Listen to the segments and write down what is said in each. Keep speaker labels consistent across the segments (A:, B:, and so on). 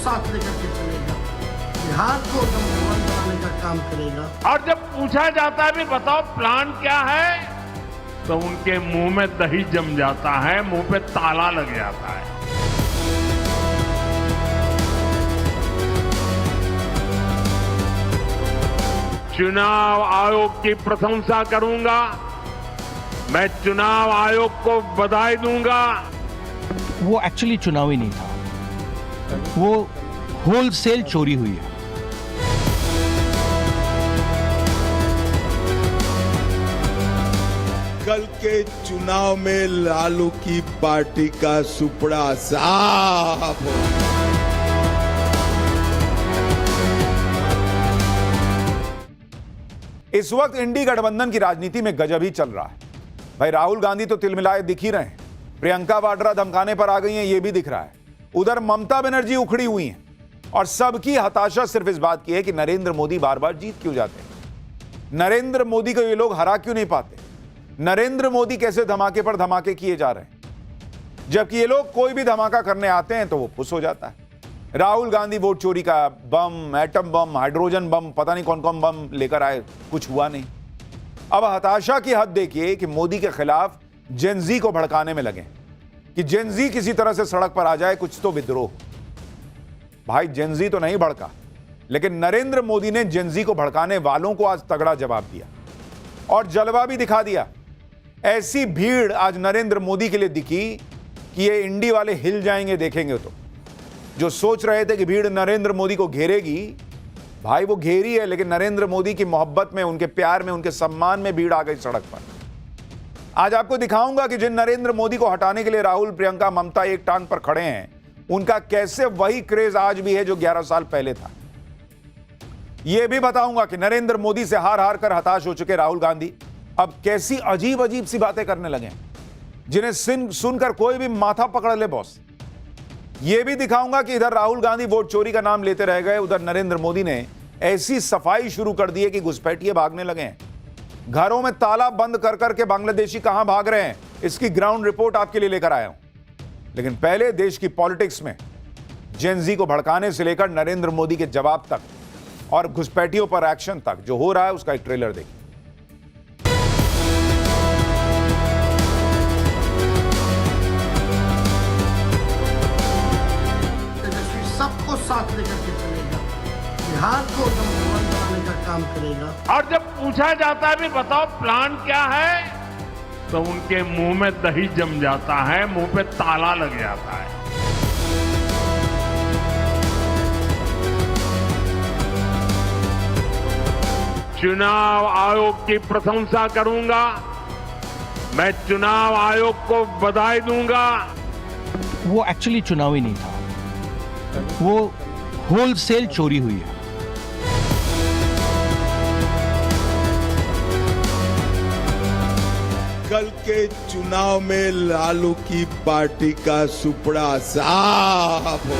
A: साथ लेकर के चलेगा, बिहार को नंबर 1 बनाने का काम करेगा।
B: और जब पूछा जाता है भी बताओ प्लान क्या है, तो उनके मुंह में दही जम जाता है, मुंह पे ताला लग जाता है। चुनाव आयोग की प्रशंसा करूंगा, मैं चुनाव आयोग को बधाई दूंगा।
C: वो एक्चुअली चुनावी नहीं था, वो होलसेल चोरी हुई है।
D: कल के चुनाव में लालू की पार्टी का सुपड़ा साफ हो।
E: इस वक्त इंडी गठबंधन की राजनीति में गजब ही चल रहा है। भाई राहुल गांधी तो तिलमिलाए दिख ही रहे हैं, प्रियंका वाड्रा धमकाने पर आ गई हैं, यह भी दिख रहा है। उधर ममता बनर्जी उखड़ी हुई हैं और सबकी हताशा सिर्फ इस बात की है कि नरेंद्र मोदी बार बार जीत क्यों जाते हैं, नरेंद्र मोदी को ये लोग हरा क्यों नहीं पाते, नरेंद्र मोदी कैसे धमाके पर धमाके किए जा रहे हैं। जबकि ये लोग कोई भी धमाका करने आते हैं तो वो फुस हो जाता है। राहुल गांधी वोट चोरी का बम, एटम बम, हाइड्रोजन बम, पता नहीं कौन कौन बम लेकर आए, कुछ हुआ नहीं। अब हताशा की हद देखिए कि मोदी के खिलाफ जेनजी को भड़काने में लगे कि जेनजी किसी तरह से सड़क पर आ जाए, कुछ तो विद्रोह। भाई जेनजी तो नहीं भड़का, लेकिन नरेंद्र मोदी ने जेनजी को भड़काने वालों को आज तगड़ा जवाब दिया और जलवा भी दिखा दिया। ऐसी भीड़ आज नरेंद्र मोदी के लिए दिखी कि ये इंडी वाले हिल जाएंगे देखेंगे तो। जो सोच रहे थे कि भीड़ नरेंद्र मोदी को घेरेगी, भाई वो घेरी है, लेकिन नरेंद्र मोदी की मोहब्बत में, उनके प्यार में, उनके सम्मान में भीड़ आ गई सड़क पर। आज आपको दिखाऊंगा कि जिन नरेंद्र मोदी को हटाने के लिए राहुल, प्रियंका, ममता एक टांग पर खड़े हैं, उनका कैसे वही क्रेज आज भी है जो 11 साल पहले था। यह भी बताऊंगा कि नरेंद्र मोदी से हार हार कर हताश हो चुके राहुल गांधी अब कैसी अजीब अजीब सी बातें करने लगे, जिन्हें सुनकर कोई भी माथा पकड़ ले बॉस। यह भी दिखाऊंगा कि इधर राहुल गांधी वोट चोरी का नाम लेते रह गए, उधर नरेंद्र मोदी ने ऐसी सफाई शुरू कर दी है कि घुसपैठिए भागने लगे हैं। घरों में ताला बंद कर करके बांग्लादेशी कहां भाग रहे हैं, इसकी ग्राउंड रिपोर्ट आपके लिए लेकर आया हूं। लेकिन पहले देश की पॉलिटिक्स में जेनजी को भड़काने से लेकर नरेंद्र मोदी के जवाब तक और घुसपैठियों पर एक्शन तक जो हो रहा है, उसका एक ट्रेलर देखिए।
A: सबको साथ लेकर के चलेगा, बिहार को नंबर 1 बनाने का काम करेगा।
B: और जब पूछा जाता है भी बताओ प्लान क्या है, तो उनके मुंह में दही जम जाता है, मुंह पे ताला लग जाता है। चुनाव आयोग की प्रशंसा करूंगा, मैं चुनाव आयोग को बधाई दूंगा।
C: वो एक्चुअली चुनावी नहीं था, वो होलसेल चोरी हुई है।
D: कल के चुनाव में लालू की पार्टी का सुपड़ा साफ हो।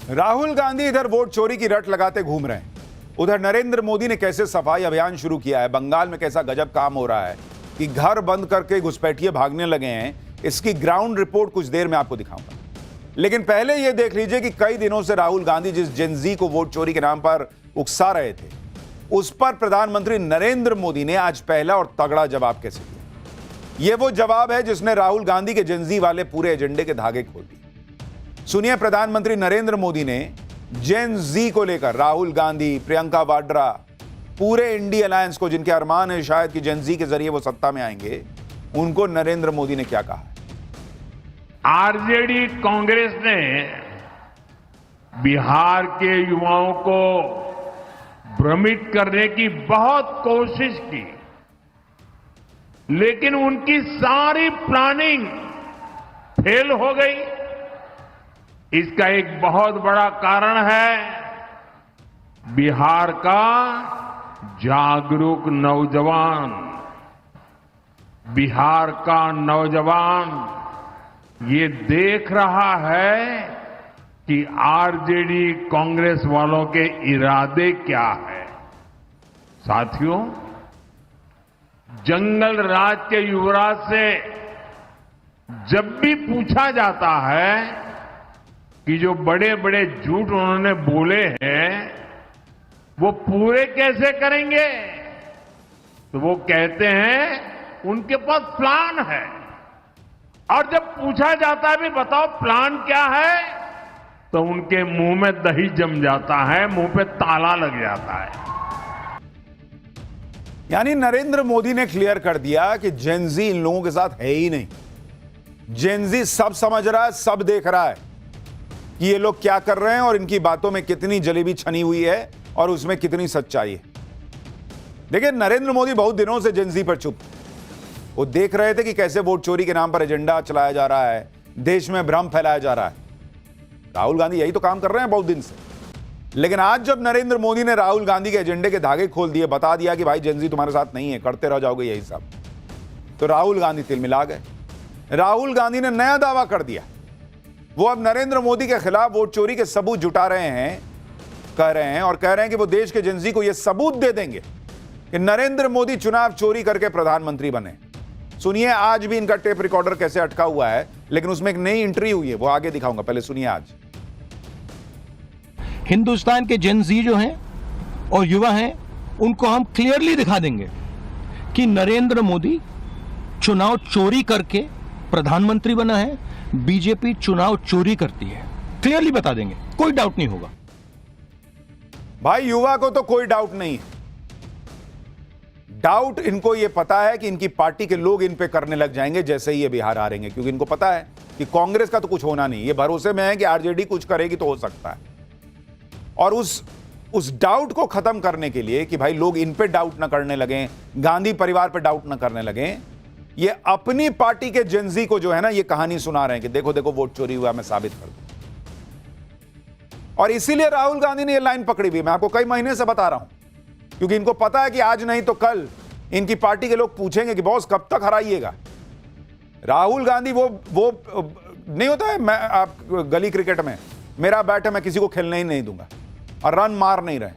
E: राहुल गांधी इधर वोट चोरी की रट लगाते घूम रहे हैं, उधर नरेंद्र मोदी ने कैसे सफाई अभियान शुरू किया है, बंगाल में कैसा गजब काम हो रहा है कि घर बंद करके घुसपैठिए भागने लगे हैं। इसकी ग्राउंड रिपोर्ट कुछ देर में आपको दिखाऊंगा। लेकिन पहले यह देख लीजिए कि कई दिनों से राहुल गांधी जिस जेनजी को वोट चोरी के नाम पर उकसा रहे थे, उस पर प्रधानमंत्री नरेंद्र मोदी ने आज पहला और तगड़ा जवाब कैसे दिया। यह वो जवाब है जिसने राहुल गांधी के जेनजी वाले पूरे एजेंडे के धागे खोल दिए। सुनिए, प्रधानमंत्री नरेंद्र मोदी ने जेनजी को लेकर राहुल गांधी, प्रियंका वाड्रा, पूरे इंडी अलायंस को, जिनके अरमान है शायद कि जेनजी के जरिए वो सत्ता में आएंगे, उनको नरेंद्र मोदी ने क्या कहा है।
B: आरजेडी कांग्रेस ने बिहार के युवाओं को भ्रमित करने की बहुत कोशिश की, लेकिन उनकी सारी प्लानिंग फेल हो गई। इसका एक बहुत बड़ा कारण है बिहार का जागरूक नौजवान। बिहार का नौजवान ये देख रहा है कि आरजेडी कांग्रेस वालों के इरादे क्या है। साथियों, जंगल राज के युवराज से जब भी पूछा जाता है कि जो बड़े बड़े झूठ उन्होंने बोले हैं वो पूरे कैसे करेंगे, तो वो कहते हैं उनके पास प्लान है। और जब पूछा जाता है भी बताओ प्लान क्या है, तो उनके मुंह में दही जम जाता है, मुंह पे ताला लग जाता है।
E: यानी नरेंद्र मोदी ने क्लियर कर दिया कि जेनजी इन लोगों के साथ है ही नहीं। जेनजी सब समझ रहा है, सब देख रहा है कि ये लोग क्या कर रहे हैं और इनकी बातों में कितनी जलेबी छनी हुई है और उसमें कितनी सच्चाई है। देखिए, नरेंद्र मोदी बहुत दिनों से जेनजी पर चुप। वो देख रहे थे कि कैसे वोट चोरी के नाम पर एजेंडा चलाया जा रहा है, देश में भ्रम फैलाया जा रहा है। राहुल गांधी यही तो काम कर रहे हैं बहुत दिन से। लेकिन आज जब नरेंद्र मोदी ने राहुल गांधी के एजेंडे के धागे खोल दिए, बता दिया कि भाई जेनजी तुम्हारे साथ नहीं है, करते रह जाओगे यही सब, तो राहुल गांधी तिलमिला गए। राहुल गांधी ने नया दावा कर दिया। वो अब नरेंद्र मोदी के खिलाफ वोट चोरी के सबूत जुटा रहे हैं, कह रहे हैं और कह रहे हैं कि वो देश के जेनजी को यह सबूत दे देंगे कि नरेंद्र मोदी चुनाव चोरी करके प्रधानमंत्री बने। सुनिए आज भी इनका टेप रिकॉर्डर कैसे अटका हुआ है, लेकिन उसमें एक नई एंट्री हुई है, वो आगे दिखाऊंगा, पहले सुनिए। आज
C: हिंदुस्तान के जेनजी जो हैं और युवा हैं, उनको हम क्लियरली दिखा देंगे कि नरेंद्र मोदी चुनाव चोरी करके प्रधानमंत्री बना है, बीजेपी चुनाव चोरी करती है। क्लियरली बता देंगे, कोई डाउट नहीं होगा।
E: भाई युवा को तो कोई डाउट नहीं है। डाउट इनको यह पता है कि इनकी पार्टी के लोग इन पे करने लग जाएंगे जैसे ही ये बिहार आ रहेंगे, क्योंकि इनको पता है कि कांग्रेस का तो कुछ होना नहीं। ये भरोसे में है कि आरजेडी कुछ करेगी तो हो सकता है। और उस डाउट को खत्म करने के लिए कि भाई लोग इन पे डाउट ना करने लगे, गांधी परिवार पे डाउट ना करने लगे, ये अपनी पार्टी के जेनजी को जो है ना ये कहानी सुना रहे हैं कि देखो देखो वोट चोरी हुआ, मैं साबित कर दूं। और इसीलिए राहुल गांधी ने ये लाइन पकड़ी हुई, मैं आपको कई महीने से बता रहा हूं, क्योंकि इनको पता है कि आज नहीं तो कल इनकी पार्टी के लोग पूछेंगे कि बॉस कब तक हराइएगा। राहुल गांधी वो नहीं होता है, मैं आप गली क्रिकेट में मेरा बैट है, मैं किसी को खेलने ही नहीं दूंगा, और रन मार नहीं रहे।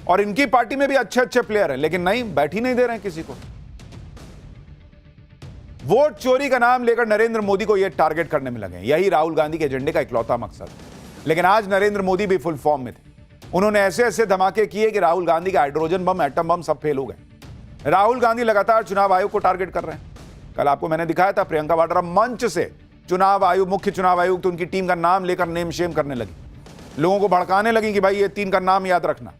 E: और इनकी पार्टी में भी अच्छे अच्छे प्लेयर हैं, लेकिन नहीं, बैठ ही नहीं दे रहे हैं किसी को। वोट चोरी का नाम लेकर नरेंद्र मोदी को यह टारगेट करने में लगे। यही राहुल गांधी के एजेंडे का इकलौता मकसद है। लेकिन आज नरेंद्र मोदी भी फुल फॉर्म में थे। उन्होंने ऐसे ऐसे धमाके किए कि राहुल गांधी का हाइड्रोजन बम, एटम बम सब फेल हो गए। राहुल गांधी लगातार चुनाव आयोग को टारगेट कर रहे हैं। कल आपको मैंने दिखाया था, प्रियंका वाड्रा मंच से चुनाव आयोग, मुख्य चुनाव आयोग, तो उनकी टीम का नाम लेकर नेम शेम करने लगी, लोगों को भड़काने लगी कि भाई ये 3 का नाम याद रखना।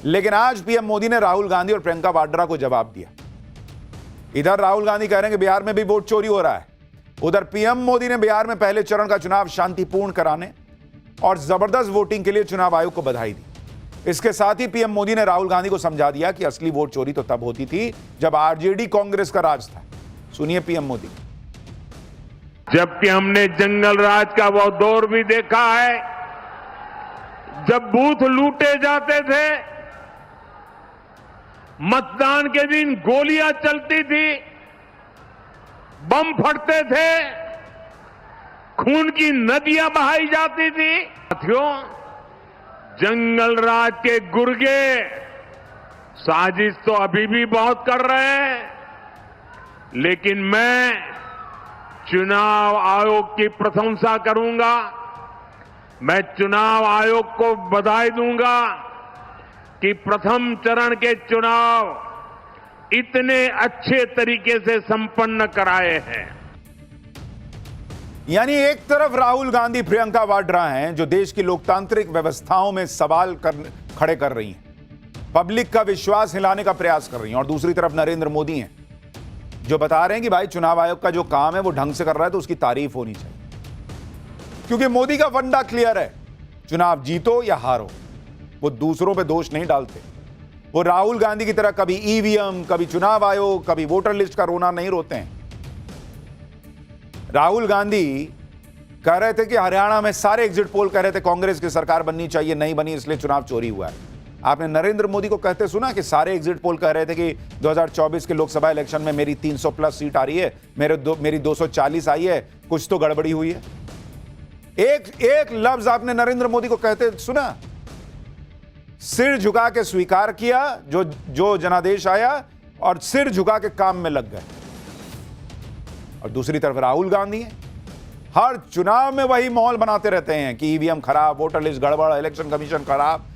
E: लेकिन आज पीएम मोदी ने राहुल गांधी और प्रियंका वाड्रा को जवाब दिया। इधर राहुल गांधी कह रहे हैं कि बिहार में भी वोट चोरी हो रहा है, उधर पीएम मोदी ने बिहार में पहले चरण का चुनाव शांतिपूर्ण कराने और जबरदस्त वोटिंग के लिए चुनाव आयोग को बधाई दी। इसके साथ ही पीएम मोदी ने राहुल गांधी को समझा दिया कि असली वोट चोरी तो तब होती थी जब आरजेडी कांग्रेस का राज था। सुनिए पीएम मोदी।
B: जबकि हमने जंगल राज का वो दौर भी देखा है जब बूथ लूटे जाते थे, मतदान के दिन गोलियां चलती थी, बम फटते थे, खून की नदियां बहाई जाती थी। साथियों, जंगल राज के गुर्गे साजिश तो अभी भी बहुत कर रहे हैं, लेकिन मैं चुनाव आयोग की प्रशंसा करूंगा। मैं चुनाव आयोग को बधाई दूंगा कि प्रथम चरण के चुनाव इतने अच्छे तरीके से संपन्न कराए हैं।
E: यानी एक तरफ राहुल गांधी, प्रियंका वाड्रा हैं जो देश की लोकतांत्रिक व्यवस्थाओं में सवाल खड़े कर रही हैं, पब्लिक का विश्वास हिलाने का प्रयास कर रही हैं, और दूसरी तरफ नरेंद्र मोदी हैं जो बता रहे हैं कि भाई चुनाव आयोग का जो काम है वो ढंग से कर रहा है तो उसकी तारीफ होनी चाहिए। क्योंकि मोदी का फंडा क्लियर है, चुनाव जीतो या हारो, वो दूसरों पे दोष नहीं डालते। वो राहुल गांधी की तरह कभी ईवीएम, कभी चुनाव आयोग, कभी वोटर लिस्ट का रोना नहीं रोते हैं। राहुल गांधी कह रहे थे कि हरियाणा में सारे एग्जिट पोल कह रहे थे कांग्रेस की सरकार बननी चाहिए, नहीं बनी इसलिए चुनाव चोरी हुआ है। आपने नरेंद्र मोदी को कहते सुना कि सारे एग्जिट पोल कह रहे थे कि 2024 के लोकसभा इलेक्शन में मेरी 300 प्लस सीट आ रही है, मेरी 240 आई है, कुछ तो गड़बड़ी हुई है। एक लफ्ज आपने नरेंद्र मोदी को कहते सुना? सिर झुका के स्वीकार किया जो जनादेश आया और सिर झुका के काम में लग गए। और दूसरी तरफ राहुल गांधी है, हर चुनाव में वही माहौल बनाते रहते हैं कि ईवीएम खराब, वोटर लिस्ट गड़बड़, इलेक्शन कमीशन खराब।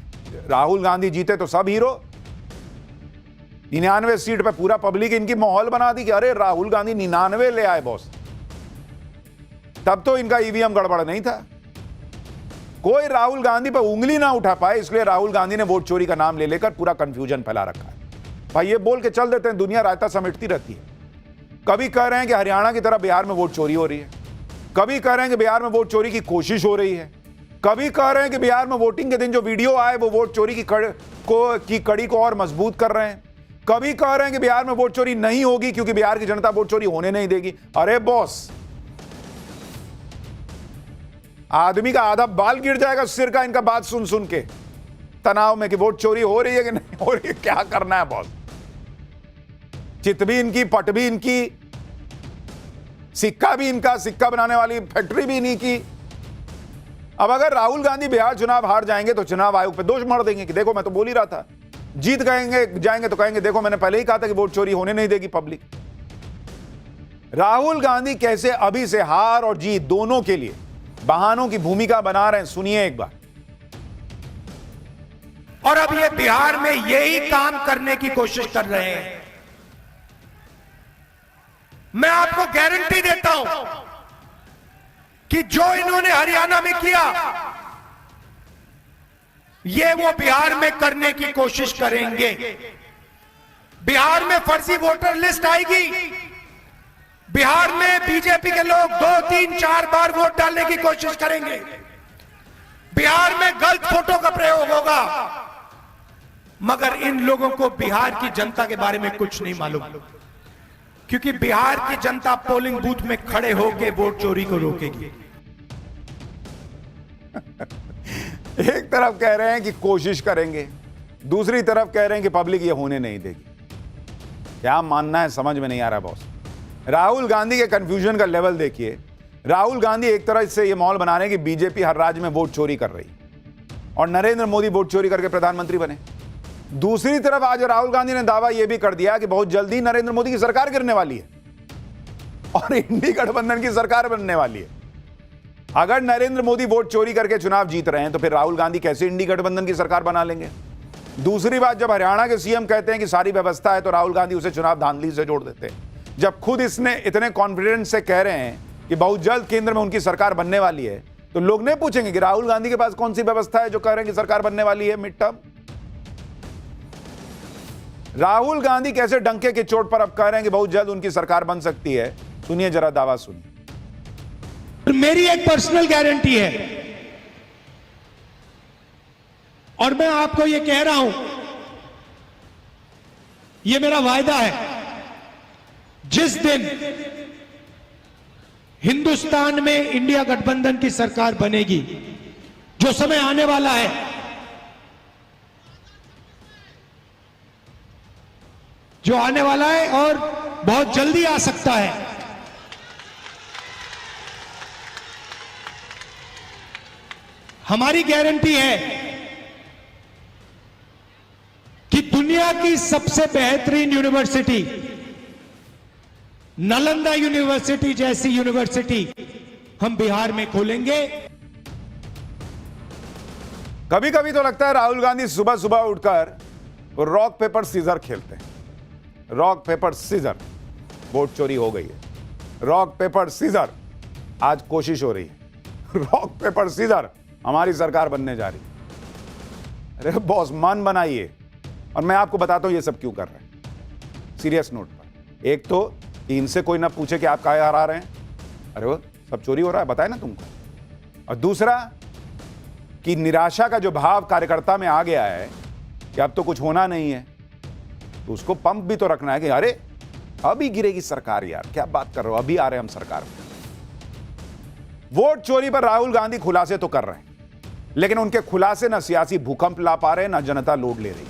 E: राहुल गांधी जीते तो सब हीरो। 99 सीट पे पूरा पब्लिक इनकी माहौल बना दी कि अरे राहुल गांधी 99 ले आए बॉस। तब तो इनका ईवीएम गड़बड़ नहीं था। कोई राहुल गांधी पर उंगली ना उठा पाए, इसलिए राहुल गांधी ने वोट चोरी का नाम ले लेकर पूरा कंफ्यूजन फैला रखा है। भाई ये बोल के चल देते हैं, दुनिया रायता समेटती रहती है। कभी कह रहे हैं कि हरियाणा की तरह बिहार में वोट चोरी हो रही है, कभी कह रहे हैं कि बिहार में वोट चोरी की कोशिश हो रही है, कभी कह रहे हैं कि बिहार में वोटिंग के दिन जो वीडियो आए वो वोट चोरी की कड़ी को और मजबूत कर रहे हैं, कभी कह रहे हैं कि बिहार में वोट चोरी नहीं होगी क्योंकि बिहार की जनता वोट चोरी होने नहीं देगी। अरे बॉस, आदमी का आधा बाल गिर जाएगा सिर का इनका बात सुन सुन के, तनाव में कि वोट चोरी हो रही है कि नहीं हो रही है, क्या करना है बॉस। चित भी इनकी, पट भी इनकी, सिक्का भी इनका, सिक्का बनाने वाली फैक्ट्री भी इन्हीं की। अब अगर राहुल गांधी बिहार चुनाव हार जाएंगे तो चुनाव आयोग पे दोष मढ़ देंगे कि देखो मैं तो बोल ही रहा था। जीत जाएंगे तो कहेंगे देखो मैंने पहले ही कहा था कि वोट चोरी होने नहीं देगी पब्लिक। राहुल गांधी कैसे अभी से हार और जीत दोनों के लिए बहानों की भूमिका बना रहे हैं, सुनिए एक बार।
F: और अब ये बिहार में यही काम करने की कोशिश कर रहे हैं। मैं आपको गारंटी देता हूं कि जो इन्होंने हरियाणा में किया ये वो बिहार में करने की कोशिश करेंगे। बिहार में फर्जी वोटर लिस्ट आएगी, बिहार में बीजेपी के लोग 2, 3, 4 बार वोट डालने की कोशिश करेंगे, बिहार में गलत फोटो का प्रयोग होगा। मगर इन लोगों को बिहार की जनता के बारे में कुछ नहीं मालूम, क्योंकि बिहार की जनता पोलिंग बूथ में खड़े होकर वोट चोरी को रोकेगी।
E: एक तरफ कह रहे हैं कि कोशिश करेंगे, दूसरी तरफ कह रहे हैं कि पब्लिक ये होने नहीं देगी। क्या मानना है समझ में नहीं आ रहा बॉस। राहुल गांधी के कंफ्यूजन का लेवल देखिए। राहुल गांधी एक तरह से ये माहौल बना रहे हैं कि बीजेपी हर राज्य में वोट चोरी कर रही और नरेंद्र मोदी वोट चोरी करके प्रधानमंत्री बने। दूसरी तरफ आज राहुल गांधी ने दावा यह भी कर दिया कि बहुत जल्दी नरेंद्र मोदी की सरकार गिरने वाली है और इंडी गठबंधन की सरकार बनने वाली है। अगर नरेंद्र मोदी वोट चोरी करके चुनाव जीत रहे हैं तो फिर राहुल गांधी कैसे इंडी गठबंधन की सरकार बना लेंगे। दूसरी बात, जब हरियाणा के सीएम कहते हैं कि सारी व्यवस्था है तो राहुल गांधी उसे चुनाव धांधली से जोड़ देते हैं। जब खुद इसने इतने कॉन्फिडेंस से कह रहे हैं कि बहुत जल्द केंद्र में उनकी सरकार बनने वाली है, तो लोग नहीं पूछेंगे कि राहुल गांधी के पास कौन सी व्यवस्था है जो कह रहे हैं कि सरकार बनने वाली है मिड टर्म। राहुल गांधी कैसे डंके की चोट पर अब कह रहे हैं कि बहुत जल्द उनकी सरकार बन सकती है। सुनिए जरा दावा सुनिए।
F: मेरी एक पर्सनल गारंटी है और मैं आपको यह कह रहा हूं, यह मेरा वायदा है, जिस दिन हिंदुस्तान में इंडिया गठबंधन की सरकार बनेगी, जो समय आने वाला है, जो आने वाला है और बहुत जल्दी आ सकता है, हमारी गारंटी है कि दुनिया की सबसे बेहतरीन यूनिवर्सिटी, नालंदा यूनिवर्सिटी जैसी यूनिवर्सिटी हम बिहार में खोलेंगे।
E: कभी कभी तो लगता है राहुल गांधी सुबह सुबह उठकर रॉक पेपर सीजर खेलते हैं। रॉक पेपर सीजर, वोट चोरी हो गई है। रॉक पेपर सीजर, आज कोशिश हो रही है। रॉक पेपर सीजर, हमारी सरकार बनने जा रही है। अरे बॉस, मन बनाइए। और मैं आपको बताता हूं ये सब क्यों कर रहे हैं सीरियस नोट पर। एक तो कि इनसे कोई ना पूछे कि आप काहे हरा रहे हैं, अरे वो सब चोरी हो रहा है, बताए ना तुमको। और दूसरा कि निराशा का जो भाव कार्यकर्ता में आ गया है कि अब तो कुछ होना नहीं है, तो उसको पंप भी तो रखना है कि अरे अभी गिरेगी सरकार, यार क्या बात कर रहे हो, अभी आ रहे हम सरकार में। वोट चोरी पर राहुल गांधी खुलासे तो कर रहे हैं, लेकिन उनके खुलासे ना सियासी भूकंप ला पा रहे, ना जनता लोड ले रही।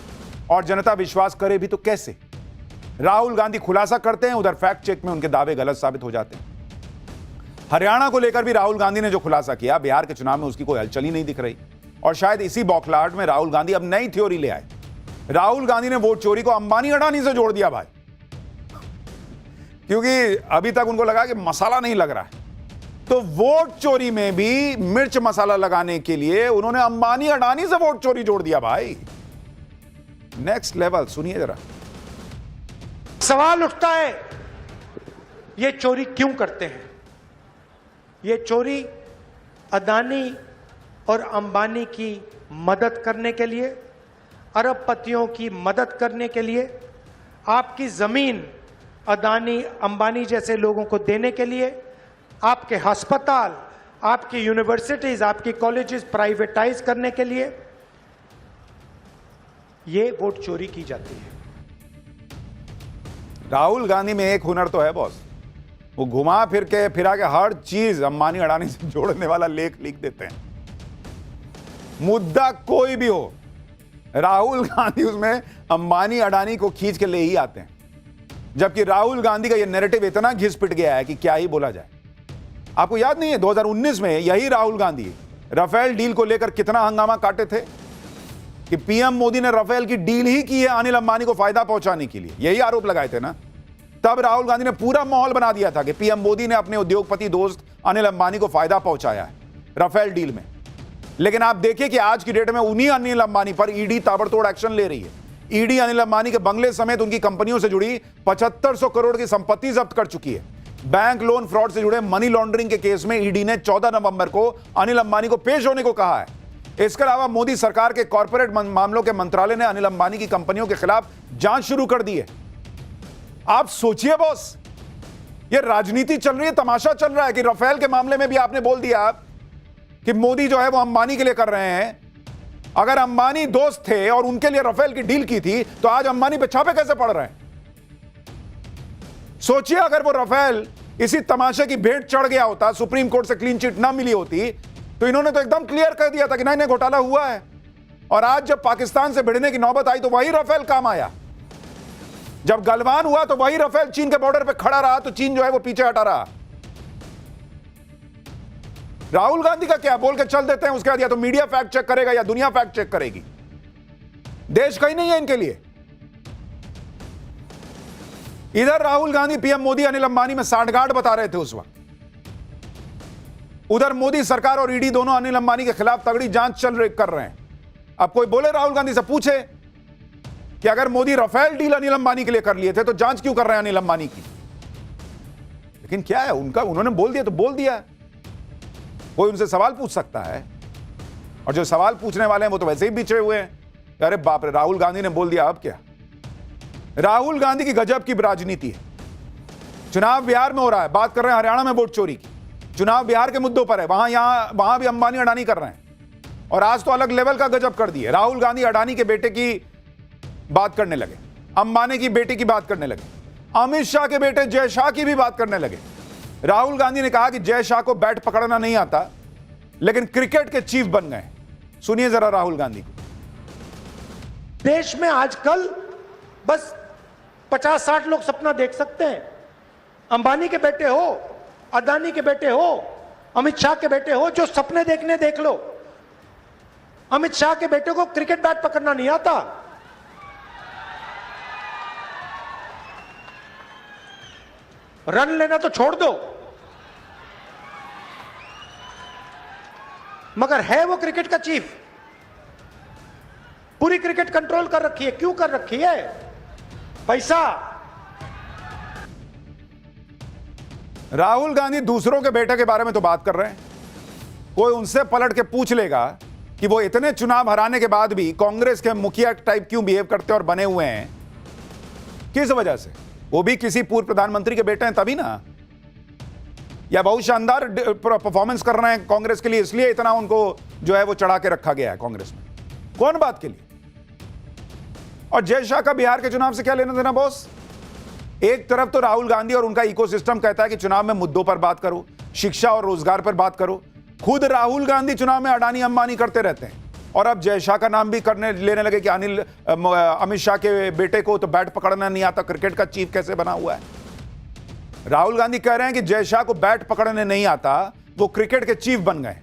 E: और जनता विश्वास करे भी तो कैसे। राहुल गांधी खुलासा करते हैं, उधर फैक्ट चेक में उनके दावे गलत साबित हो जाते हैं। हरियाणा को लेकर भी राहुल गांधी ने जो खुलासा किया, बिहार के चुनाव में उसकी कोई हलचल ही नहीं दिख रही। और शायद इसी बौखलाहट में राहुल गांधी अब नई थ्योरी ले आए। राहुल गांधी ने वोट चोरी को अंबानी अडानी से जोड़ दिया भाई। क्योंकि अभी तक उनको लगा कि मसाला नहीं लग रहा है। तो वोट चोरी में भी मिर्च मसाला लगाने के लिए उन्होंने अंबानी अडानी से वोट चोरी जोड़ दिया भाई। Next level. सुनिए जरा।
F: सवाल उठता है ये चोरी क्यों करते हैं? ये चोरी अदानी और अंबानी की मदद करने के लिए, अरबपतियों की मदद करने के लिए, आपकी जमीन अदानी अंबानी जैसे लोगों को देने के लिए, आपके अस्पताल, आपकी यूनिवर्सिटीज, आपकी कॉलेजेस प्राइवेटाइज करने के लिए ये वोट चोरी की जाती है।
E: राहुल गांधी में एक हुनर तो है बॉस, वो घुमा फिरा के हर चीज अंबानी अडानी से जोड़ने वाला लेख लिख देते हैं। मुद्दा कोई भी हो, राहुल गांधी उसमें अंबानी अडानी को खींच के ले ही आते हैं। जबकि राहुल गांधी का यह नैरेटिव इतना घिस पिट गया है कि क्या ही बोला जाए। आपको याद नहीं है 2019 में यही राहुल गांधी राफेल डील को लेकर कितना हंगामा काटे थे कि पीएम मोदी ने राफेल की डील ही की है अनिल अंबानी को फायदा पहुंचाने के लिए, यही आरोप लगाए थे ना। तब राहुल गांधी ने पूरा माहौल बना दिया था कि पीएम मोदी ने अपने उद्योगपति दोस्त अनिल अंबानी को फायदा पहुंचाया है राफेल डील में। लेकिन आप देखिए कि आज की डेट में उन्हीं अनिल अंबानी पर ईडी ताबड़तोड़ एक्शन ले रही है। ईडी अनिल अंबानी के बंगले समेत उनकी कंपनियों से जुड़ी 7500 करोड़ की संपत्ति जब्त कर चुकी है। बैंक लोन फ्रॉड से जुड़े मनी लॉन्ड्रिंग के केस में ईडी ने 14 नवंबर को अनिल अंबानी को पेश होने को कहा है। इसके अलावा मोदी सरकार के कॉर्पोरेट मामलों के मंत्रालय ने अनिल अंबानी की कंपनियों के खिलाफ जांच शुरू कर दी है। आप सोचिए बॉस, ये राजनीति चल रही है, तमाशा चल रहा है कि राफेल के मामले में भी आपने बोल दिया कि मोदी जो है वो अंबानी के लिए कर रहे हैं। अगर अंबानी दोस्त थे और उनके लिए राफेल की डील की थी तो आज अंबानी पे छापे कैसे पड़ रहे हैं? सोचिए अगर वो राफेल इसी तमाशे की भेंट चढ़ गया होता, सुप्रीम कोर्ट से क्लीन चिट ना मिली होती, तो इन्होंने तो एकदम क्लियर कर दिया था कि नहीं घोटाला हुआ है। और आज जब पाकिस्तान से भिड़ने की नौबत आई तो वही राफेल काम आया। जब गलवान हुआ तो वही राफेल चीन के बॉर्डर पे खड़ा रहा, तो चीन जो है वो पीछे हटा रहा। राहुल गांधी का क्या बोल के चल देते हैं, उसके बाद या तो मीडिया फैक्ट चेक करेगा या दुनिया फैक्ट चेक करेगी। देश कहीं नहीं है इनके लिए। इधर राहुल गांधी पीएम मोदी अनिल अंबानी में साठगांठ बता रहे थे उस वक्त, उधर मोदी सरकार और ईडी दोनों अनिल अंबानी के खिलाफ तगड़ी जांच कर रहे हैं। अब कोई बोले राहुल गांधी से पूछे कि अगर मोदी राफेल डील अनिल अंबानी के लिए कर लिए थे तो जांच क्यों कर रहे हैं अनिल अंबानी की? लेकिन क्या है उनका, उन्होंने बोल दिया तो बोल दिया। कोई उनसे सवाल पूछ सकता है, और जो सवाल पूछने वाले हैं वो तो वैसे ही बिछे हुए हैं। अरे बाप रे, राहुल गांधी ने बोल दिया, अब क्या? राहुल गांधी की गजब की राजनीति है। चुनाव बिहार में हो रहा है, बात कर रहे हैं हरियाणा में वोट चोरी की। चुनाव बिहार के मुद्दों पर है, वहां भी अंबानी अडानी कर रहे हैं। और आज तो अलग लेवल का गजब कर दिए। राहुल गांधी अडानी के बेटे की बात करने लगे, अंबानी की बेटी की बात करने लगे, अमित शाह के बेटे जय शाह की भी बात करने लगे। राहुल गांधी ने कहा कि जय शाह को बैट पकड़ना नहीं आता, लेकिन क्रिकेट के चीफ बन गए। सुनिए जरा राहुल गांधी को।
F: देश में आजकल बस 50-60 लोग सपना देख सकते हैं। अंबानी के बेटे हो, अदानी के बेटे हो, अमित शाह के बेटे हो, जो सपने देखने देख लो। अमित शाह के बेटे को क्रिकेट बैट पकड़ना नहीं आता। रन लेना तो छोड़ दो, मगर है वो क्रिकेट का चीफ। पूरी क्रिकेट कंट्रोल कर रखी है। क्यों कर रखी है? पैसा।
E: राहुल गांधी दूसरों के बेटे के बारे में तो बात कर रहे हैं। कोई उनसे पलट के पूछ लेगा कि वो इतने चुनाव हराने के बाद भी कांग्रेस के मुखिया टाइप क्यों बिहेव करते और बने हुए हैं, किस वजह से? वो भी किसी पूर्व प्रधानमंत्री के बेटे हैं तभी ना, या बहुत शानदार परफॉर्मेंस कर रहे हैं कांग्रेस के लिए, इसलिए इतना उनको जो है वो चढ़ा के रखा गया है कांग्रेस में। कौन बात के लिए? और जय शाह का बिहार के चुनाव से क्या लेना देना बॉस? एक तरफ तो राहुल गांधी और उनका इकोसिस्टम कहता है कि चुनाव में मुद्दों पर बात करो, शिक्षा और रोजगार पर बात करो। खुद राहुल गांधी चुनाव में अडानी अंबानी करते रहते हैं, और अब जय शाह का नाम भी लेने लगे कि अमित शाह के बेटे को तो बैट पकड़ना नहीं आता, क्रिकेट का चीफ कैसे बना हुआ है। राहुल गांधी कह रहे हैं कि जय शाह को बैट पकड़ने नहीं आता, वो क्रिकेट के चीफ बन गए।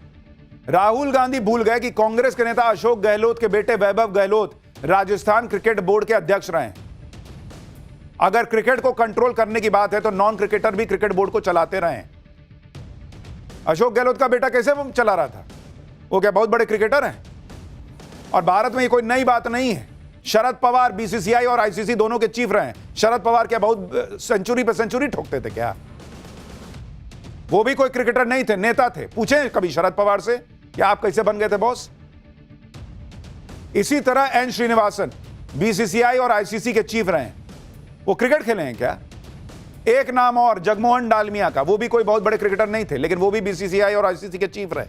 E: राहुल गांधी भूल गए कि कांग्रेस के नेता अशोक गहलोत के बेटे वैभव गहलोत राजस्थान क्रिकेट बोर्ड के अध्यक्ष रहे। अगर क्रिकेट को कंट्रोल करने की बात है तो नॉन क्रिकेटर भी क्रिकेट बोर्ड को चलाते रहे। अशोक गहलोत का बेटा कैसे वो चला रहा था? वो क्या बहुत बड़े क्रिकेटर हैं? और भारत में ये कोई नई बात नहीं है। शरद पवार बीसीसीआई और आईसीसी दोनों के चीफ रहे। शरद पवार क्या बहुत सेंचुरी पे सेंचुरी ठोकते थे क्या? वो भी कोई क्रिकेटर नहीं थे, नेता थे। पूछें कभी शरद पवार से कि आप कैसे बन गए थे बॉस? इसी तरह एन श्रीनिवासन बीसीसीआई और आईसीसी के चीफ रहे। वो क्रिकेट खेले हैं क्या? एक नाम और, जगमोहन डालमिया का, वो भी कोई बहुत बड़े क्रिकेटर नहीं थे, लेकिन वो भी बीसीसीआई और आईसीसी के चीफ रहे।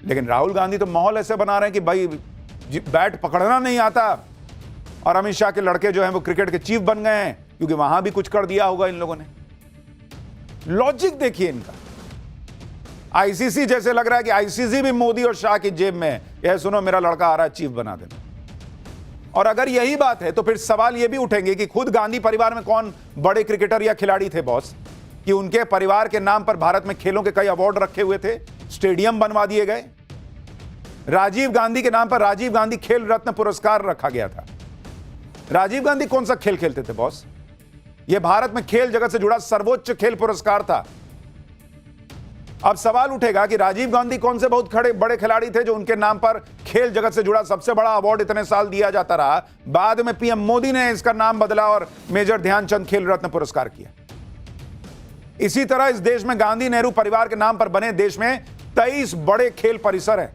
E: लेकिन राहुल गांधी तो माहौल ऐसे बना रहे हैं कि भाई बैट पकड़ना नहीं आता, और अमित शाह के लड़के जो हैं वो क्रिकेट के चीफ बन गए हैं क्योंकि वहां भी कुछ कर दिया होगा इन लोगों ने। लॉजिक देखिए इनका। आईसीसी जैसे लग रहा है कि आईसीसी भी मोदी और शाह की जेब में है। यह सुनो मेरा लड़का आ रहा है, चीफ बना देना। और अगर यही बात है तो फिर सवाल यह भी उठेंगे कि खुद गांधी परिवार में कौन बड़े क्रिकेटर या खिलाड़ी थे बॉस, कि उनके परिवार के नाम पर भारत में खेलों के कई अवार्ड रखे हुए थे, स्टेडियम बनवा दिए गए। राजीव गांधी के नाम पर राजीव गांधी खेल रत्न पुरस्कार रखा गया था। राजीव गांधी कौन सा खेल खेलते थे बॉस? यह भारत में खेल जगत से जुड़ा सर्वोच्च खेल पुरस्कार था। अब सवाल उठेगा कि राजीव गांधी कौन से बहुत बड़े खिलाड़ी थे जो उनके नाम पर खेल जगत से जुड़ा सबसे बड़ा अवार्ड इतने साल दिया जाता रहा, बाद में पीएम मोदी ने इसका नाम बदला और मेजर ध्यानचंद खेल रत्न पुरस्कार किया। इसी तरह इस देश में गांधी नेहरू परिवार के नाम पर बने देश में 23 बड़े खेल परिसर हैं।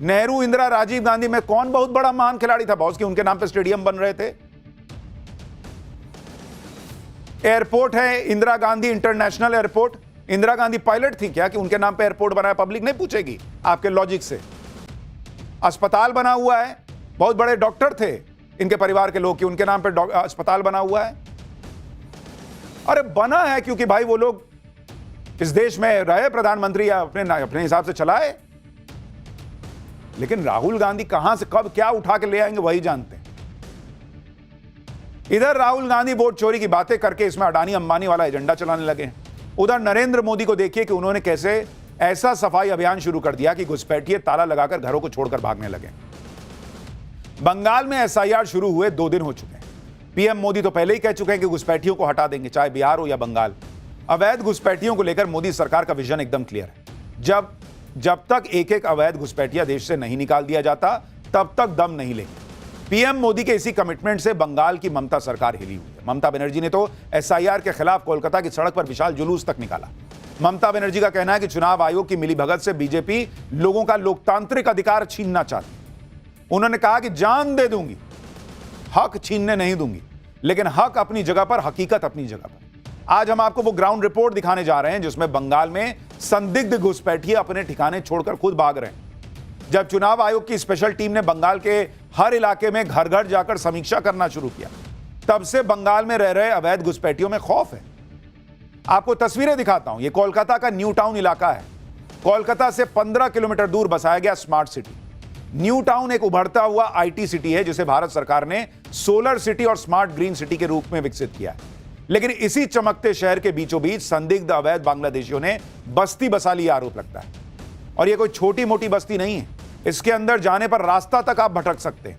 E: नेहरू, इंदिरा, राजीव गांधी में कौन बहुत बड़ा महान खिलाड़ी था बॉस कि उनके नाम पर स्टेडियम बन रहे थे? एयरपोर्ट है Indira Gandhi international airport. Indira Gandhi pilot थी क्या कि उनके नाम पे एयरपोर्ट बनाया? पब्लिक नहीं पूछेगी आपके लॉजिक से। अस्पताल बना हुआ है, बहुत बड़े डॉक्टर थे इनके परिवार के लोग कि उनके नाम पे अस्पताल बना हुआ है। अरे बना है क्योंकि भाई वो लोग इस देश में रहे प्रधानमंत्री या अपने हिसाब से चलाए। लेकिन राहुल गांधी कहां से कब क्या उठा के ले आएंगे वही जानते हैं। इधर राहुल गांधी वोट चोरी की बातें करके इसमें अडानी अंबानी वाला एजेंडा चलाने लगे। उधर नरेंद्र मोदी को देखिए कि उन्होंने कैसे ऐसा सफाई अभियान शुरू कर दिया कि घुसपैठिए ताला लगाकर घरों को छोड़कर भागने लगे। बंगाल में एसआईआर शुरू हुए 2 दिन हो चुके हैं। पीएम मोदी तो पहले ही कह चुके हैं कि घुसपैठियों को हटा देंगे, चाहे बिहार हो या बंगाल। अवैध घुसपैठियों को लेकर मोदी सरकार का विजन एकदम क्लियर है। जब तक एक अवैध घुसपैठिया देश से नहीं निकाल दिया जाता तब तक दम नहीं लेंगे। पीएम मोदी के इसी कमिटमेंट से बंगाल की ममता सरकार हिली हुई है। ममता बनर्जी ने तो एसआईआर के खिलाफ कोलकाता की सड़क पर विशाल जुलूस तक निकाला। ममता बनर्जी का कहना है कि चुनाव आयोग की मिलीभगत से बीजेपी लोगों का लोकतांत्रिक अधिकार छीनना चाहती। उन्होंने कहा कि जान दे दूंगी, हक छीनने नहीं दूंगी, लेकिन हक अपनी जगह पर, हकीकत अपनी जगह पर। आज हम आपको वो ग्राउंड रिपोर्ट दिखाने जा रहे हैं जिसमें बंगाल में संदिग्ध घुसपैठिए अपने ठिकाने छोड़कर खुद भाग रहे हैं। जब चुनाव आयोग की स्पेशल टीम ने बंगाल के हर इलाके में घर घर जाकर समीक्षा करना शुरू किया, तब से बंगाल में रह रहे अवैध घुसपैठियों में खौफ है। आपको तस्वीरें दिखाता हूं। यह कोलकाता का न्यू टाउन इलाका है। कोलकाता से 15 किलोमीटर दूर बसाया गया स्मार्ट सिटी। न्यू टाउन एक उभरता हुआ आईटी सिटी है जिसे भारत सरकार ने सोलर सिटी और स्मार्ट ग्रीन सिटी के रूप में विकसित किया है। लेकिन इसी चमकते शहर के बीचों बीच संदिग्ध अवैध बांग्लादेशियों ने बस्ती बसा ली आरोप लगता है। और यह कोई छोटी मोटी बस्ती नहीं है, इसके अंदर जाने पर रास्ता तक आप भटक सकते हैं।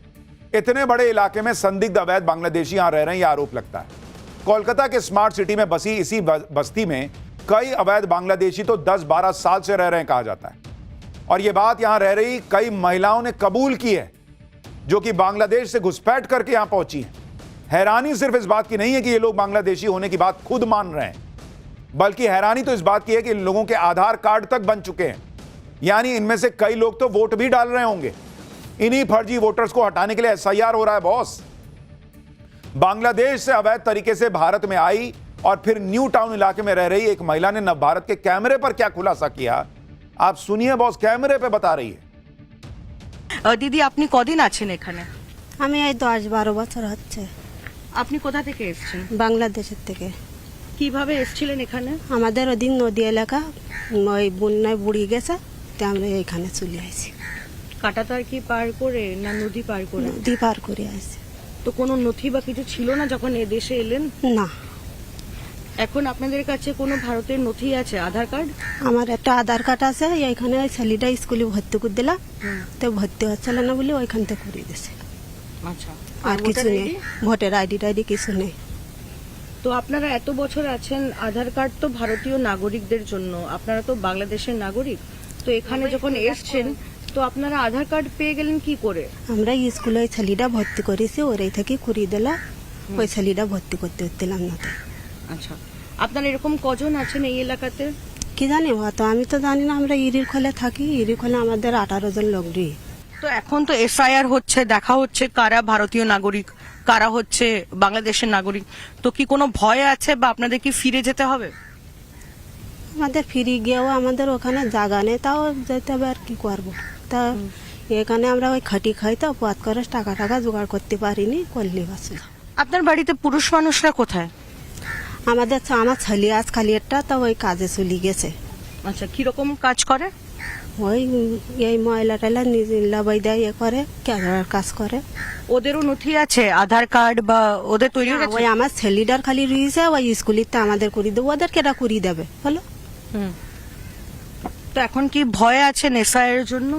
E: इतने बड़े इलाके में संदिग्ध अवैध बांग्लादेशी यहां रह रहे हैं, यह आरोप लगता है। कोलकाता के स्मार्ट सिटी में बसी इसी बस्ती में कई अवैध बांग्लादेशी तो 10-12 साल से रह रहे हैं कहा जाता है। और यह बात यहां रह रही कई महिलाओं ने कबूल की है जो कि बांग्लादेश से घुसपैठ करके यहां पहुंची हैं। हैरानी सिर्फ इस बात की नहीं है कि ये लोग बांग्लादेशी होने की बात खुद मान रहे हैं, बल्कि हैरानी तो इस बात की है कि इन लोगों के आधार कार्ड तक बन चुके हैं। यानी इनमें से कई लोग तो वोट भी डाल रहे होंगे। इन्हीं फर्जी वोटर्स को हटाने के लिए एसआईआर हो रहा है बॉस। बांग्लादेश से अवैध तरीके से भारत में आई और फिर न्यू टाउन इलाके में रह रही एक महिला ने नव भारत के कैमरे पर क्या खुलासा किया, आप सुनिए बॉस। कैमरे पे बता रही है।
G: দিদি আপনি কদিন আছেন এখানে?
H: আমি এই 10-12 বছর হচ্ছে।
G: আপনি কোথা থেকে এসেছেন?
H: বাংলাদেশের থেকে।
G: কিভাবে এসেছিলেন এখানে?
H: আমাদের ওদিন নদী এলাকা ওই বন্যায় বুড়িয়ে গেছে, তাই আমরা এখানে চলে আসি।
G: কাটাতার কি পার করে না নদী পার করে?
H: নদী পার করে আসি।
G: তো কোনো নথি বা কিছু ছিল না যখন এ দেশে এলেন?
H: না।
G: এখন আপনাদের কাছে কোনো ভারতের নথি আছে, আধার কার্ড?
H: আমার একটা আধার কার্ড আছে, এইখানে ছেলেটা স্কুলে ভর্তি করে দিলাম, তো ভর্তি হচ্ছিল না বলে ওইখান থেকে করে দিয়েছে।
G: আচ্ছা,
H: আর কিছু নেই, ভোটার আইডি টাইডি কিছু নেই।
G: তো আপনারা এত বছর আছেন, আধার কার্ড তো ভারতীয় নাগরিকদের জন্য, আপনারা তো বাংলাদেশের নাগরিক, তো এখানে যখন এসছেন তো আপনারা আধার কার্ড পেয়ে গেলেন কি করে?
H: আমরা স্কুলে ওই ছেলেটা ভর্তি করেছি, ওরাই থেকে করিয়ে দিল, ওই ছেলেটা ভর্তি করতে হচ্ছিলাম না।
G: আচ্ছা, আপনারা এরকম কজন আছেন এই এলাকাতে?
H: কি জানি অত আমি তো জানি না, আমরা ইরির খোলে থাকি, ইরির খোলে আমাদের 18 জন লোক রয়ে।
G: তো এখন তো এসআইআর হচ্ছে, দেখা হচ্ছে কারা ভারতীয় নাগরিক কারা হচ্ছে বাংলাদেশের নাগরিক, তো কি কোনো ভয় আছে বা আপনাদের কি ফিরে যেতে হবে?
H: আমাদের ফিরে গিয়েও আমাদের ওখানে জায়গা নেই, তাও যেতে হবে, আর কি করবো। তা এখানে আমরা ওই খাটি খাই, তো পথ করে টাকা জোগাড় করতে পারিনি, করলে বাসে।
G: আপনার বাড়িতে পুরুষ মানুষরা কোথায়?
H: আমার ছেলে আজ খালি একটা, তো ওই কাজে চলে গেছে।
G: আচ্ছা, কিরকম কাজ করে?
H: ওই এই ময়লা টয়লা নিজে লাবাই দেয়, ইয়ে করে, ক্যামেরার কাজ করে।
G: ওদেরও নথি আছে, আধার কার্ড বা ওদের তৈরি হয়ে গেছে?
H: ওই আমার ছেলেটার খালি রয়েছে, ওই স্কুলিতে আমাদের করি দেবো, ওদের কেটা করি দেবে বলো।
G: তো এখন কি ভয় আছেন এসআইআর এর জন্য?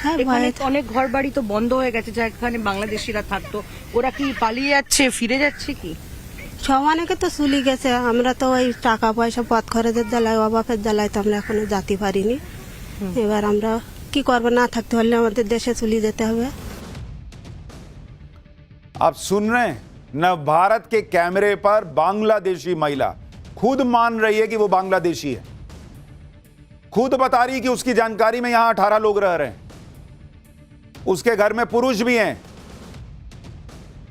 H: হ্যাঁ,
G: এখানে
H: ভয়।
G: অনেক ঘর বাড়ি তো বন্ধ হয়ে গেছে, যেখানে বাংলাদেশিরা থাকতো, ওরা কি পালিয়ে যাচ্ছে, ফিরে যাচ্ছে কি?
H: সব অনেকে তো চলে গেছে, আমরা তো ওই টাকা পয়সা পথ খরচের জ্বালায়, অবাপের জ্বালায় তো আমরা এখনো যেতে পারিনি। এবার আমরা কি করবো, না থাকতে হলে আমাদের দেশে চলে যেতে হবে।
E: आप सुन रहे हैं, नव भारत के कैमरे पर बांग्लादेशी महिला खुद मान रही है कि वो बांग्लादेशी है, खुद बता रही है कि उसकी जानकारी में यहां 18 लोग रह रहे हैं, उसके घर में पुरुष भी हैं,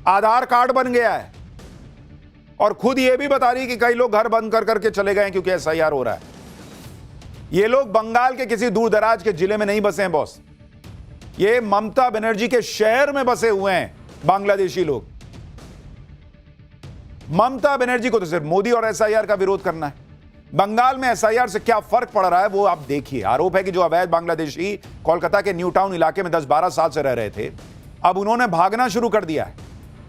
E: आधार कार्ड बन गया है, और खुद ये भी बता रही है कि कई लोग घर बंद कर करके चले गए हैं क्योंकि एसआईआर हो रहा है। ये लोग बंगाल के किसी दूर दराज के जिले में नहीं बसे हैं बॉस, ये ममता बनर्जी के शहर में बसे हुए हैं बांग्लादेशी लोग। ममता बनर्जी को तो सिर्फ मोदी और एसआईआर का विरोध करना है। बंगाल में एसआईआर से क्या फर्क पड़ रहा है वो आप देखिए। आरोप है कि जो अवैध बांग्लादेशी कोलकाता के न्यू टाउन इलाके में 10-12 साल से रह रहे थे, अब उन्होंने भागना शुरू कर दिया है।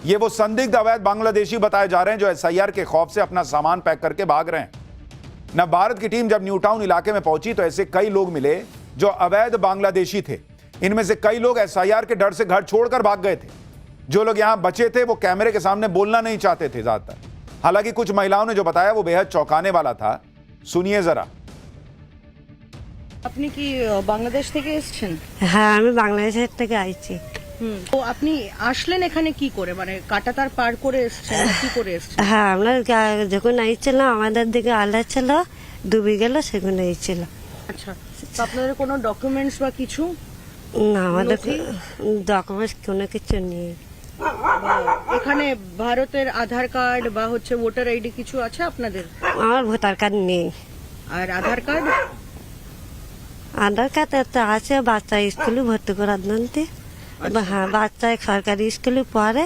E: ये वो संदिग्ध अवैध बांग्लादेशी बताए जा रहे हैं जो एसआईआर के खौफ से अपना सामान पैक करके भाग रहे हैं। न भारत की टीम जब न्यू टाउन इलाके में पहुंची तो ऐसे कई लोग मिले जो अवैध बांग्लादेशी थे। इनमें से कई लोग एसआईआर के डर से घर छोड़कर भाग गए थे। जो लोग यहां बचे थे वो कैमरे के सामने बोलना नहीं चाहते थे ज्यादातर। हालांकि कुछ महिलाओं ने जो बताया वो बेहद चौंकाने वाला था, सुनिए जरा।
G: আপনি কি বাংলাদেশ থেকে এসেছেন?
H: হ্যাঁ, আমি বাংলাদেশের থেকে আইছি।
G: তো আপনি আসলেন এখানে কি করে, মানে কাটাতার পার করে এসেছেন, কি করে এসেছেন?
H: হ্যাঁ, আমরা যখন আইছিলাম আমাদের দিকে আল্লাহ ছিল, ডুবে গেল, সেখানে আইছিল।
G: আচ্ছা, তো আপনাদের কোনো ডকুমেন্টস বা কিছু?
H: না, আমাদের
G: নথি?
H: ডকুমেন্টস কোনো কিছু নেই।
G: এখানে ভারতের আধার কার্ড বা হচ্ছে ভোটার আইডি কিছু আছে আপনাদের?
H: আমার ভোটার কার্ড নেই।
G: আর আধার কার্ড?
H: আধার কার্ড একটা আছে, বাচ্চা স্কুলে ভর্তি করার জন্য। হ্যাঁ, বাচ্চা সরকারি স্কুলে পড়ে,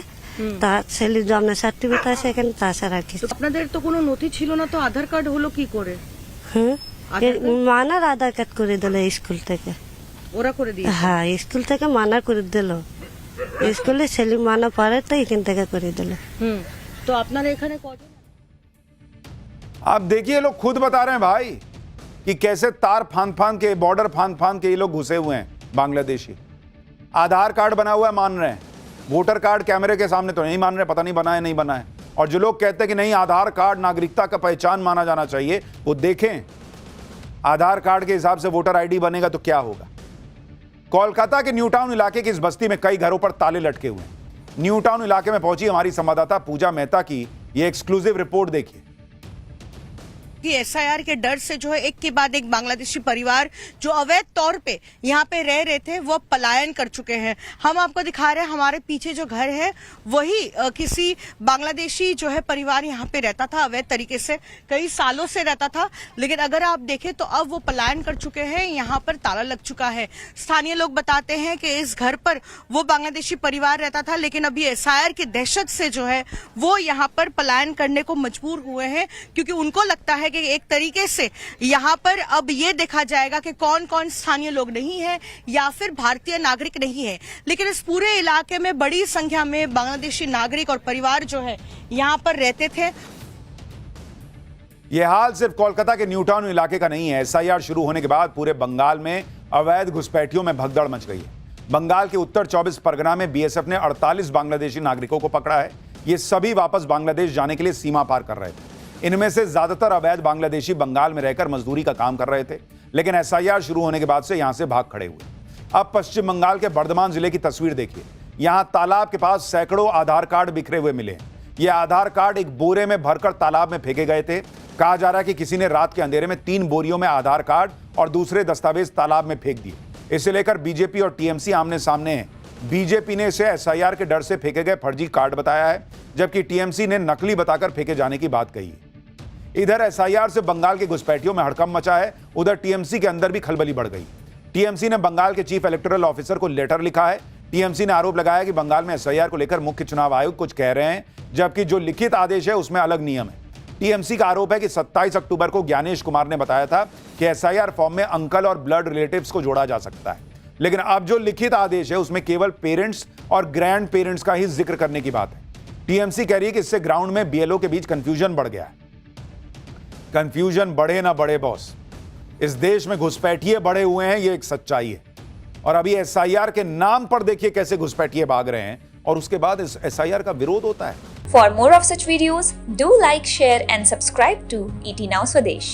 H: তার ছেলে জন্ম সার্টিফিকেট আছে এখানে, তাছাড়া কিছু।
G: তো আপনাদের তো কোনো নথি ছিল না, তো আধার কার্ড হলো কি করে?
H: মানার আধার কার্ড করে দিল স্কুল থেকে।
G: ওরা করে দিয়ে?
H: হ্যাঁ, স্কুল থেকে মানা করে দিল, স্কুলে ছেলে মানা পড়ে তো এখান থেকে করে দিল।
G: তো আপনারা এখানে কজন?
E: आप देखिए लोग खुद बता रहे हैं भाई कि कैसे तार फांद के, बॉर्डर फांद के ये लोग घुसे हुए हैं बांग्लादेशी। आधार कार्ड बना हुआ है मान रहे हैं, वोटर कार्ड कैमरे के सामने तो नहीं मान रहे, पता नहीं बना है नहीं बना है। और जो लोग कहते हैं कि नहीं आधार कार्ड नागरिकता का पहचान माना जाना चाहिए, वो देखें आधार कार्ड के हिसाब से वोटर आईडी बनेगा तो क्या होगा। कोलकाता के न्यू टाउन इलाके की इस बस्ती में कई घरों पर ताले लटके हुए हैं। न्यू टाउन इलाके में पहुंची हमारी संवाददाता पूजा मेहता की ये एक्सक्लूसिव रिपोर्ट देखिए।
G: कि एसआईआर के डर से जो है एक के बाद एक बांग्लादेशी परिवार जो अवैध तौर पे यहाँ पे रह रहे थे वो पलायन कर चुके हैं। हम आपको दिखा रहे हैं, हमारे पीछे जो घर है वही किसी बांग्लादेशी जो है परिवार यहाँ पे रहता था, अवैध तरीके से कई सालों से रहता था। लेकिन अगर आप देखें तो अब वो पलायन कर चुके हैं, यहाँ पर ताला लग चुका है। स्थानीय लोग बताते हैं कि इस घर पर वो बांग्लादेशी परिवार रहता था, लेकिन अभी एसआईआर की दहशत से जो है वो यहाँ पर पलायन करने को मजबूर हुए हैं, क्योंकि उनको लगता है कि एक तरीके से यहाँ पर अब ये देखा जाएगा कि कौन कौन स्थानीय लोग नहीं है या फिर भारतीय नागरिक नहीं है। लेकिन इस पूरे इलाके में बड़ी संख्या में बांग्लादेशी नागरिक और परिवार जो है यहाँ पर रहते थे।
E: यह हाल सिर्फ कोलकाता के न्यू टाउन इलाके का नहीं है। एसआईआर शुरू होने के बाद पूरे बंगाल में अवैध घुसपैठियों में भगदड़ मच गई है। बंगाल के उत्तर 24 परगना में बीएसएफ ने 48 बांग्लादेशी नागरिकों को पकड़ा है। ये सभी वापस बांग्लादेश जाने के लिए सीमा पार कर रहे थे। इनमें से ज्यादातर अवैध बांग्लादेशी बंगाल में रहकर मजदूरी का काम कर रहे थे, लेकिन एसआईआर शुरू होने के बाद से यहां से भाग खड़े हुए। अब पश्चिम बंगाल के बर्धमान जिले की तस्वीर देखिए। यहां तालाब के पास सैकड़ों आधार कार्ड बिखरे हुए मिले हैं। ये आधार कार्ड एक बोरे में भरकर तालाब में फेंके गए थे। कहा जा रहा है कि किसी ने रात के अंधेरे में 3 बोरियों में आधार कार्ड और दूसरे दस्तावेज तालाब में फेंक दिए। इसे लेकर बीजेपी और टीएमसी आमने सामने हैं। बीजेपी ने इसे एसआईआर के डर से फेंके गए फर्जी कार्ड बताया है, जबकि टीएमसी ने नकली बताकर फेंके जाने की बात कही है। इधर एसआईआर से बंगाल के घुसपैठियों में हड़कंप मचा है, उधर टीएमसी के अंदर भी खलबली बढ़ गई। टीएमसी ने बंगाल के चीफ इलेक्टोरल ऑफिसर को लेटर लिखा है। टीएमसी ने आरोप लगाया कि बंगाल में एसआईआर को लेकर मुख्य चुनाव आयोग कुछ कह रहे हैं, जबकि जो लिखित आदेश है उसमें अलग नियम है। टीएमसी का आरोप है कि 27 अक्टूबर को ज्ञानेश कुमार ने बताया था कि एसआईआर फॉर्म में अंकल और ब्लड रिलेटिव्स को जोड़ा जा सकता है, लेकिन अब जो लिखित आदेश है उसमें केवल पेरेंट्स और ग्रैंड पेरेंट्स का ही जिक्र करने की बात है। टीएमसी कह रही है कि इससे ग्राउंड में बीएलओ के बीच कंफ्यूजन बढ़ गया है। कंफ्यूजन बढ़े ना बढ़े बॉस, इस देश में घुसपैठिए बढ़े हुए हैं, ये एक सच्चाई है। और अभी एसआईआर के नाम पर देखिए कैसे घुसपैठिए भाग रहे हैं, और उसके बाद इस एसआईआर का विरोध होता है।
I: For more of such videos, do like, share and subscribe to ET Now Swadesh.